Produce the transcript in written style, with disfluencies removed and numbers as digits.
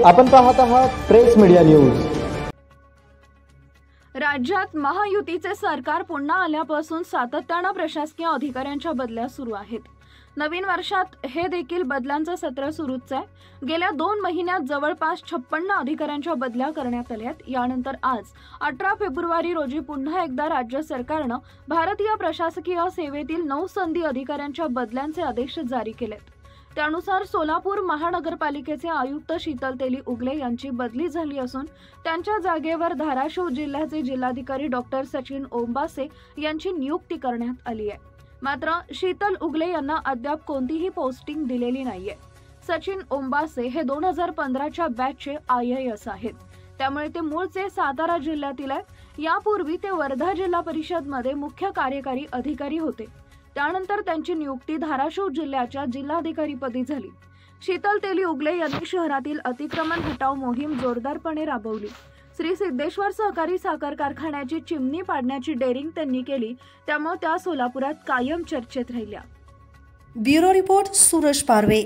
आपण पाहत आहात प्रेस मीडिया न्यूज। राज्यात महायुतीचे सरकार पुन्हा आल्यापासून सातत्याने प्रशासकीय अधिकाऱ्यांच्या बदल्या सुरू आहेत। नवीन वर्षात हे देखील बदल्यांचं सत्र सुरूच आहे। गेल्या 2 महिन्यात जवळपास 56 अधिकाऱ्यांच्या बदल्या करण्यात आल्यात। यानंतर आज 18 फेब्रुवारी रोजी पुन्हा एकदा राज्य सरकारनं भारतीय प्रशासकीय सेवेतील 9 संधी अधिकाऱ्यांच्या बदल्यांचे आदेश जारी केलेत। त्यानुसार सोलापूर महानगरपालिकेचे आयुक्त शीतल तेली उगले यांची बदली झाली असून त्यांच्या जागेवर धाराशिव जिल्ह्याचे जिल्हाधिकारी डॉक्टर सचिन ओंबासे यांची नियुक्ती करण्यात आली आहे। मात्र शीतल उगले यांना अद्याप कोणतीही पोस्टिंग दिलेली नाहीये। सचिन ओंबासे हे 2015च्या बॅचचे IAS आहेत, त्यामुळे ते मूळचे सातारा जिल्ह्यातील आहेत। यापूर्वी ते वर्धा जिल्हा परिषद मध्ये मुख्य कार्यकारी अधिकारी होते। त्यानंतर त्यांची नियुक्ती धाराशिव जिल्ह्याच्या जिल्हाधिकारीपदी झाली। शीतल तेली उगले यांनी शहरातील अतिक्रमण हटाव मोहीम जोरदारपणे राबवली। श्री सिद्धेश्वर सहकारी साखर कारखान्याची चिमणी पाडण्याची डेअरिंग त्यांनी केली, त्यामुळे त्या सोलापुरात कायम चर्चेत राहिल्या। ब्युरो रिपोर्ट सूरज पारवे।